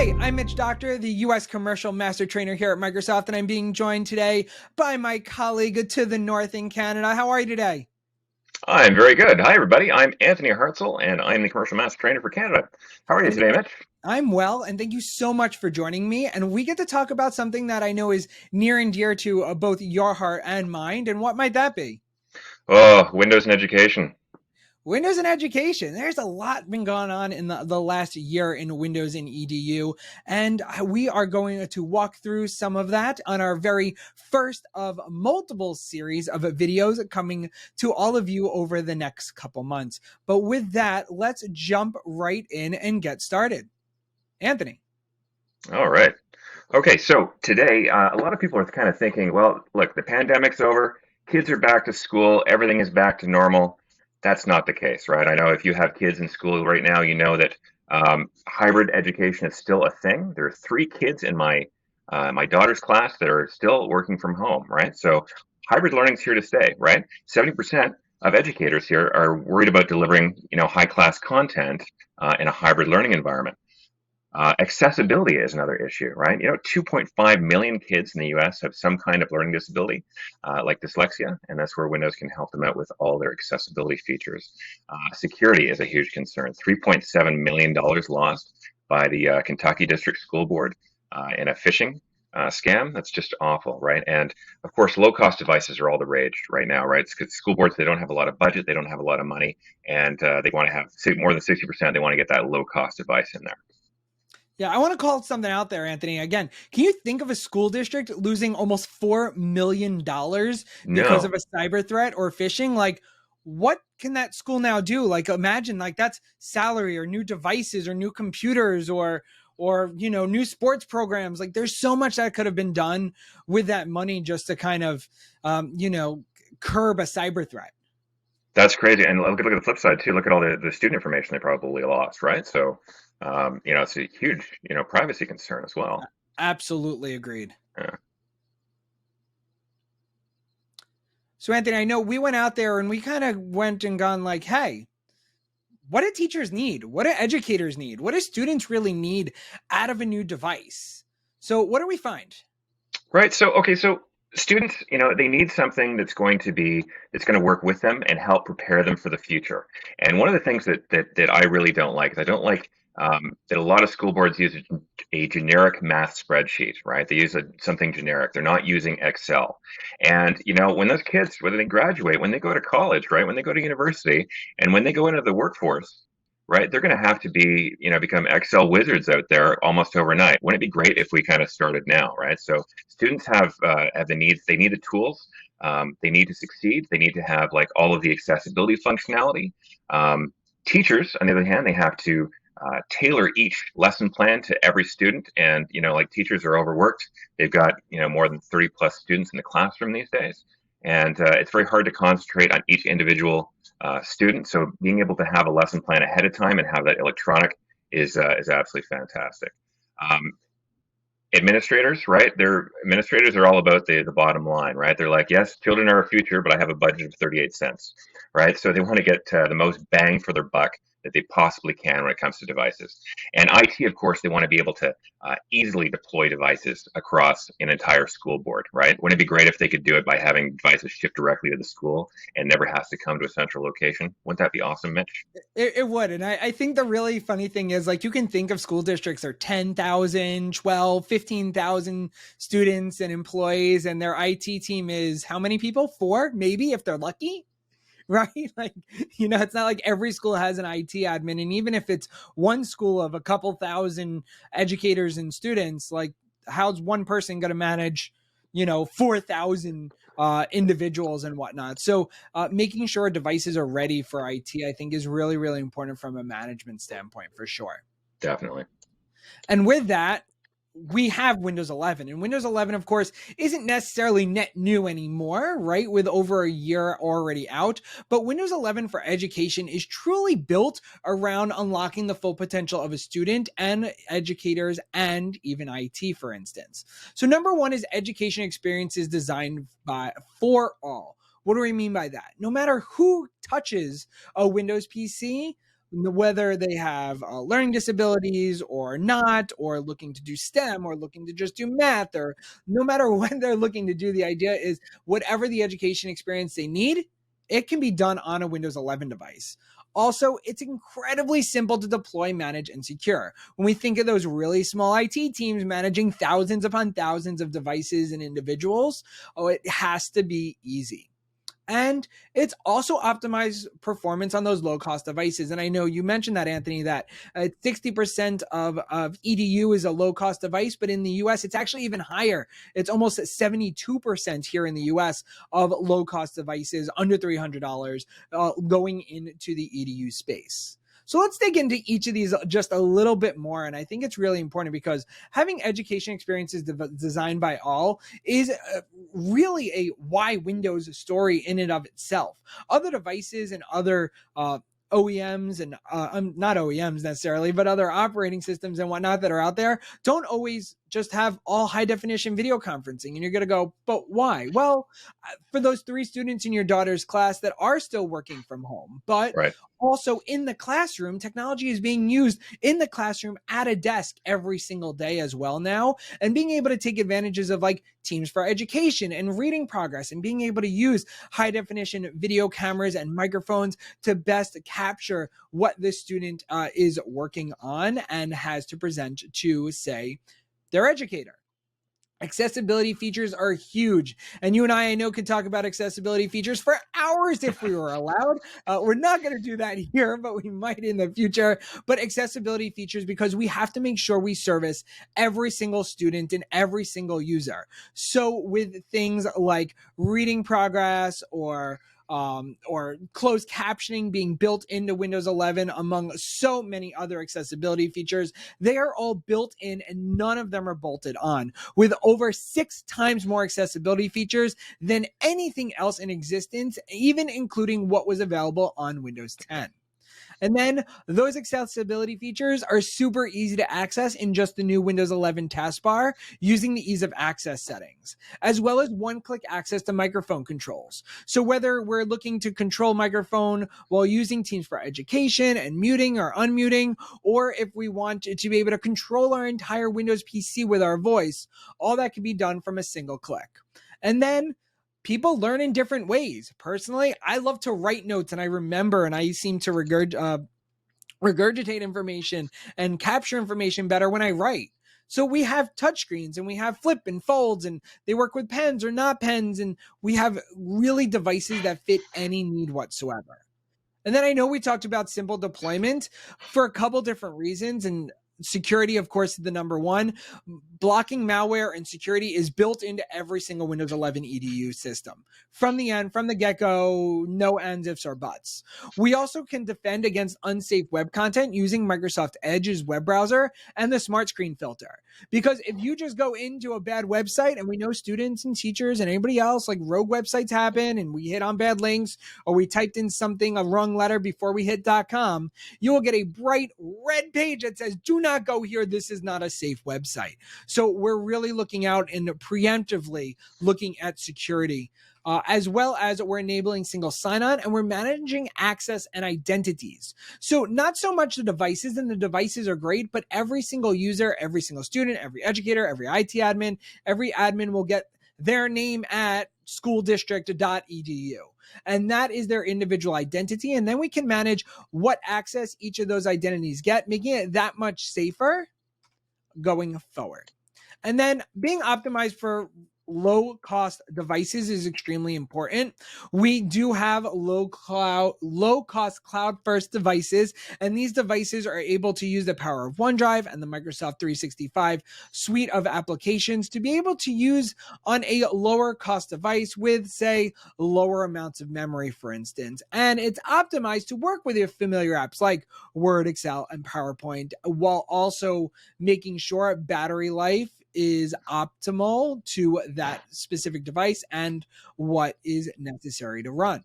Hi, I'm Mitch Doctor, the U.S. Commercial Master Trainer here at Microsoft, and I'm being joined today by my colleague to the north in Canada. How are you today? I'm very good. Hi, everybody. I'm Anthony Hartsell, and I'm the Commercial Master Trainer for Canada. How are you And today, Mitch? I'm well, and thank you so much for joining me. And we get to talk about something that I know is near and dear to both your heart and mind. And what might that be? Oh, Windows and education. Windows and education. There's a lot been going on in the last year in Windows and EDU, and we are going to walk through some of that on our very first of multiple series of videos coming to all of you over the next couple months. But with that, let's jump right in and get started. Anthony. All right. Okay, so today, a lot of people are kind of thinking, well, look, the pandemic's over, kids are back to school, everything is back to normal. That's not the case, right? I know if you have kids in school right now, you know that hybrid education is still a thing. There are three kids in my daughter's class that are still working from home, right? So hybrid learning is here to stay, right? 70% of educators here are worried about delivering, high class content in a hybrid learning environment. Accessibility is another issue, right? 2.5 million kids in the US have some kind of learning disability, like dyslexia, and that's where Windows can help them out with all their accessibility features. Security is a huge concern. $3.7 million lost by the Kentucky District School Board in a phishing scam. That's just awful, right? And of course, low-cost devices are all the rage right now, right? Because school boards, they don't have a lot of budget, they don't have a lot of money, and they want to have more than 60%. They want to get that low-cost device in there. Yeah, I want to call something out there, Anthony. Again, can you think of a school district losing almost $4 million because of No. a cyber threat or phishing? Like, what can that school now do? Like, imagine like that's salary or new devices or new computers or new sports programs. Like, there's so much that could have been done with that money just to kind of curb a cyber threat. That's crazy. And look at the flip side too. Look at all the student information they probably lost, right? So, it's a huge, privacy concern as well. Absolutely agreed. Yeah. So, Anthony, I know we went out there and we kind of went and gone like, hey, what do teachers need? What do educators need? What do students really need out of a new device? So, what do we find? Right. So, okay. So students, they need something that's going to work with them and help prepare them for the future. And one of the things that I really don't like is I don't like that a lot of school boards use a generic math spreadsheet, right? They use something generic. They're not using Excel. And, when those kids, whether they graduate, when they go to college, right, when they go to university, and when they go into the workforce, right, they're going to have to become Excel wizards out there almost overnight. Wouldn't it be great if we kind of started now, right? So students have the needs. They need the tools. They need to succeed. They need to have like all of the accessibility functionality. Teachers, on the other hand, they have to tailor each lesson plan to every student. And, like teachers are overworked. They've got, more than 30 plus students in the classroom these days. And it's very hard to concentrate on each individual student. So being able to have a lesson plan ahead of time and have that electronic is absolutely fantastic. Um, Administrators, right? Administrators are all about the bottom line, right? They're like, yes, children are our future, but I have a budget of 38 cents, right? So they want to get the most bang for their buck that they possibly can when it comes to devices. And IT, of course, they want to be able to easily deploy devices across an entire school board, right? Wouldn't it be great if they could do it by having devices shipped directly to the school and never has to come to a central location? Wouldn't that be awesome, Mitch? It would. And I think the really funny thing is like you can think of school districts are 10,000, 12, 15,000 students and employees, and their IT team is how many people? Four, maybe if they're lucky. Right? Like, it's not like every school has an IT admin. And even if it's one school of a couple thousand educators and students, like, how's one person going to manage, 4,000 individuals and whatnot? So making sure devices are ready for IT, I think, is really, really important from a management standpoint for sure. Definitely. And with that, we have Windows 11, and Windows 11, of course, isn't necessarily net new anymore, right? With over a year already out, but Windows 11 for education is truly built around unlocking the full potential of a student and educators and even IT, for instance. So number one is education experiences designed for all. What do we mean by that? No matter who touches a Windows PC, whether they have learning disabilities or not, or looking to do STEM or looking to just do math, or no matter what they're looking to do, the idea is whatever the education experience they need, it can be done on a Windows 11 device. Also, it's incredibly simple to deploy, manage, and secure. When we think of those really small IT teams managing thousands upon thousands of devices and individuals, oh, it has to be easy. And it's also optimized performance on those low cost devices. And I know you mentioned that, Anthony, that 60% of EDU is a low cost device, but in the US, it's actually even higher. It's almost 72% here in the US of low cost devices under $300 going into the EDU space. So let's dig into each of these just a little bit more. And I think it's really important because having education experiences designed by all is really a why Windows story in and of itself. Other devices and other OEMs and not OEMs necessarily, but other operating systems and whatnot that are out there don't always just have all high definition video conferencing. And you're going to go, but why? Well, for those 3 students in your daughter's class that are still working from home, but Right. also in the classroom, technology is being used in the classroom at a desk every single day as well now. And being able to take advantages of like Teams for Education and reading progress and being able to use high definition video cameras and microphones to best capture what the student is working on and has to present to, say, their educator. Accessibility features are huge. And you and I know, could talk about accessibility features for hours if we were allowed. We're not going to do that here, but we might in the future. But accessibility features, because we have to make sure we service every single student and every single user. So with things like reading progress or closed captioning being built into Windows 11, among so many other accessibility features, they are all built in and none of them are bolted on, with over 6 times more accessibility features than anything else in existence, even including what was available on Windows 10. And then those accessibility features are super easy to access in just the new Windows 11 taskbar using the ease of access settings, as well as one-click access to microphone controls. So whether we're looking to control microphone while using Teams for Education and muting or unmuting, or if we want to be able to control our entire Windows PC with our voice, all that can be done from a single click. And then people learn in different ways. Personally, I love to write notes, and I remember, and I seem to regurgitate information and capture information better when I write. So we have touchscreens and we have flip and folds, and they work with pens or not pens, and we have really devices that fit any need whatsoever. And then I know we talked about simple deployment for a couple different reasons, and security, of course, is the number one. Blocking malware and security is built into every single Windows 11 EDU system from the end, from the get-go, no ends, ifs, or buts. We also can defend against unsafe web content using Microsoft Edge's web browser and the smart screen filter. Because if you just go into a bad website, and we know students and teachers and anybody else, like rogue websites happen, and we hit on bad links, or we typed in something, a wrong letter before we hit .com, you will get a bright red page that says, do not go here. This is not a safe website. So we're really looking out and preemptively looking at security, as well as we're enabling single sign-on, and we're managing access and identities. So not so much the devices, and the devices are great, but every single user, every single student, every educator, every IT admin, every admin will get their name at schooldistrict.edu. And that is their individual identity. And then we can manage what access each of those identities get, making it that much safer going forward. And then being optimized for low cost devices is extremely important. We do have low cost cloud first devices, and these devices are able to use the power of OneDrive and the Microsoft 365 suite of applications to be able to use on a lower cost device with, say, lower amounts of memory, for instance. And it's optimized to work with your familiar apps like Word, Excel, and PowerPoint, while also making sure battery life is optimal to that specific device and what is necessary to run.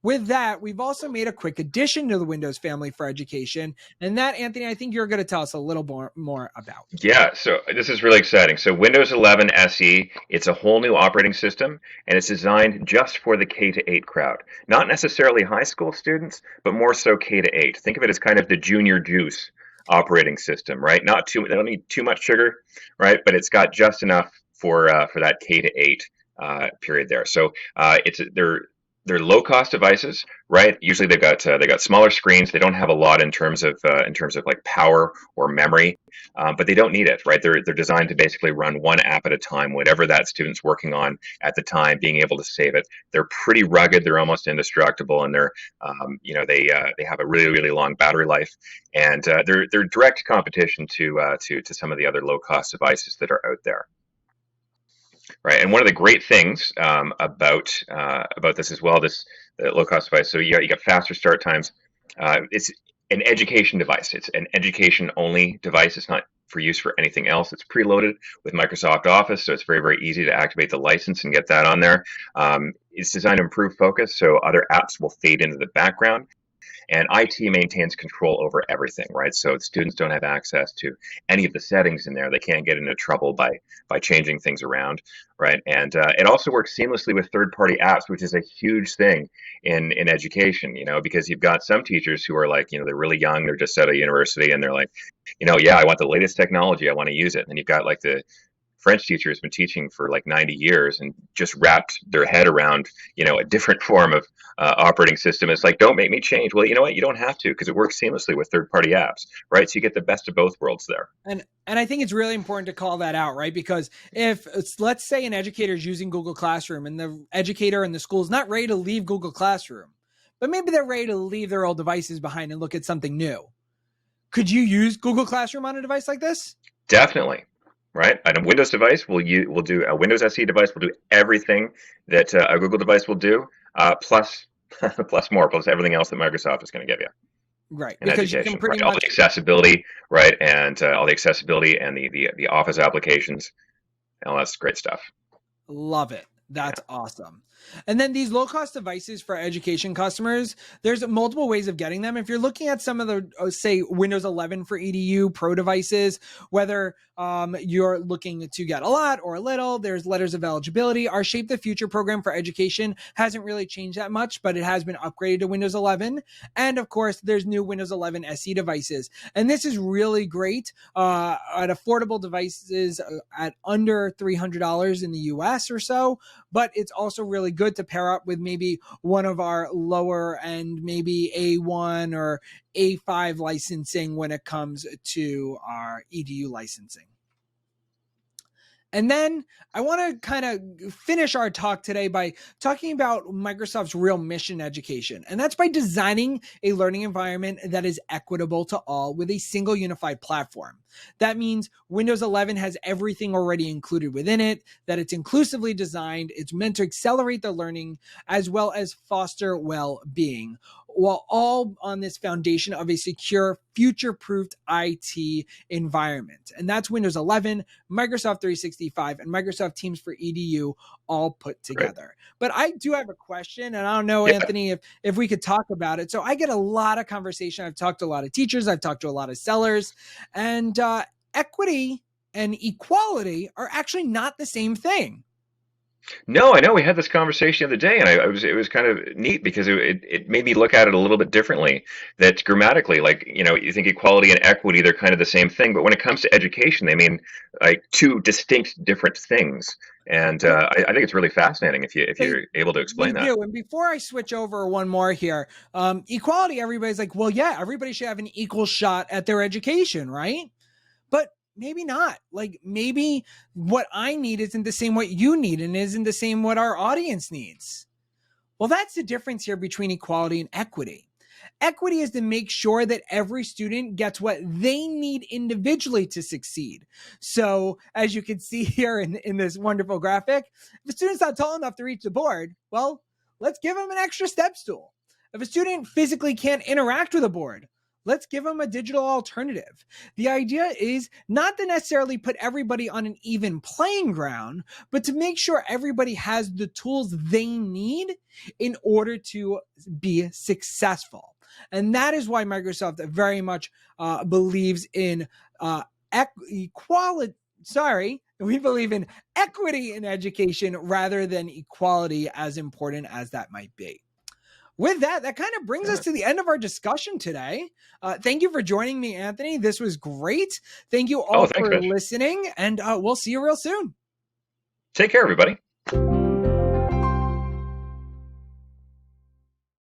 With that, we've also made a quick addition to the Windows family for education. And that, Anthony, I think you're going to tell us a little more about. Yeah, so this is really exciting. So Windows 11 SE, it's a whole new operating system, and it's designed just for the K to 8 crowd. Not necessarily high school students, but more so K to 8. Think of it as kind of the junior juice operating system, right? Not too, they don't need too much sugar, right? But it's got just enough for that K to 8 period there. So they're low cost devices, right? Usually they got smaller screens. They don't have a lot in terms of like power or memory, but they don't need it, right? They're designed to basically run one app at a time, whatever that student's working on at the time, being able to save it. They're pretty rugged. They're almost indestructible, and they have a really long battery life, and they're direct competition to some of the other low cost devices that are out there. Right, and one of the great things about this as well, this low cost device. So you got faster start times. It's an education device. It's an education only device. It's not for use for anything else. It's preloaded with Microsoft Office, so it's very easy to activate the license and get that on there. It's designed to improve focus, so other apps will fade into the background. And IT maintains control over everything, right? So students don't have access to any of the settings in there. They can't get into trouble by changing things around, right? And it also works seamlessly with third-party apps, which is a huge thing in education, because you've got some teachers who are like, they're really young, they're just out of university, and they're like, yeah, I want the latest technology, I want to use it. And you've got like the French teacher has been teaching for like 90 years and just wrapped their head around, a different form of operating system. It's like, don't make me change. Well, you know what? You don't have to, because it works seamlessly with third-party apps, right? So you get the best of both worlds there. And I think it's really important to call that out, right? Because if let's say an educator is using Google Classroom and the educator in the school is not ready to leave Google Classroom, but maybe they're ready to leave their old devices behind and look at something new. Could you use Google Classroom on a device like this? Definitely. Right, and a Windows device will do a Windows SE device will do everything that a Google device will do, plus plus everything else that Microsoft is going to give you. Right, In because education, you can pretty much all the accessibility, right, and all the accessibility and the Office applications, all that's great stuff. Love it. That's awesome. And then these low-cost devices for education customers, there's multiple ways of getting them. If you're looking at some of the, say, Windows 11 for EDU Pro devices, whether you're looking to get a lot or a little, there's letters of eligibility. Our Shape the Future program for education hasn't really changed that much, but it has been upgraded to Windows 11. And of course, there's new Windows 11 SE devices. And this is really great at affordable devices at under $300 in the US or so, but it's also really good to pair up with maybe one of our lower end, maybe A1 or A5 licensing when it comes to our EDU licensing. And then I want to kind of finish our talk today by talking about Microsoft's real mission education. And that's by designing a learning environment that is equitable to all with a single unified platform. That means Windows 11 has everything already included within it, that it's inclusively designed, it's meant to accelerate the learning as well as foster well-being, while all on this foundation of a secure, future-proofed IT environment. And that's Windows 11, Microsoft 365, and Microsoft Teams for EDU all put together. Right. But I do have a question, and I don't know, Anthony, if we could talk about it. So I get a lot of conversation. I've talked to a lot of teachers. I've talked to a lot of sellers. And equity and equality are actually not the same thing. No, I know we had this conversation the other day, and it was kind of neat because it made me look at it a little bit differently. That grammatically, like, you think equality and equity, they're kind of the same thing, but when it comes to education, they mean like two distinct different things. And I think it's really fascinating if you're able to explain that. And before I switch over one more here, equality, everybody's like, well, yeah, everybody should have an equal shot at their education, right? But maybe not. Like, maybe what I need isn't the same what you need and isn't the same what our audience needs. Well, that's the difference here between equality and equity. Equity is to make sure that every student gets what they need individually to succeed. So as you can see here in this wonderful graphic, if a student's not tall enough to reach the board, well, let's give them an extra step stool. If a student physically can't interact with a board, let's give them a digital alternative. The idea is not to necessarily put everybody on an even playing ground, but to make sure everybody has the tools they need in order to be successful. And that is why Microsoft very much believes in equality. Sorry, we believe in equity in education rather than equality, as important as that might be. With that, that kind of brings us to the end of our discussion today. Thank you for joining me, Anthony. This was great. Thank you Oh, all thanks, for Mitch. listening, and we'll see you real soon. Take care, everybody.